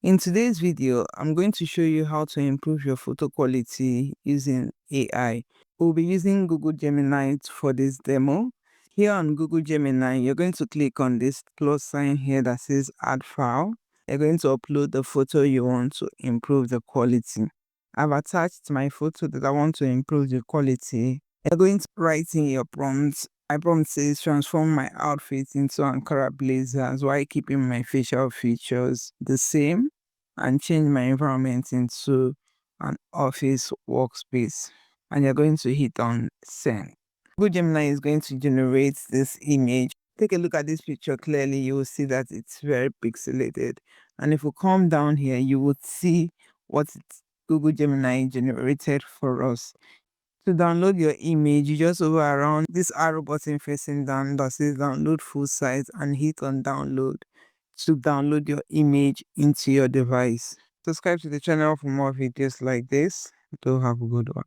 In today's video, I'm going to show you how to improve your photo quality using AI. We'll be using Google Gemini for this demo. Here on Google Gemini, you're going to click on this plus sign here that says add file. You're going to upload the photo you want to improve the quality. I've attached my photo that I want to improve the quality. You're going to write in your prompt. My prompt says transform my outfit into Ankara blazers while keeping my facial features the same and change my environment into an office workspace. And you're going to hit on send. Google Gemini is going to generate this image. Take a look at this picture clearly. You will see that it's very pixelated. And if we come down here, you would see what Google Gemini generated for us. To download your image, you just hover around this arrow button facing down that says download full size and hit on download to download your image into your device. Subscribe to the channel for more videos like this. Do have a good one.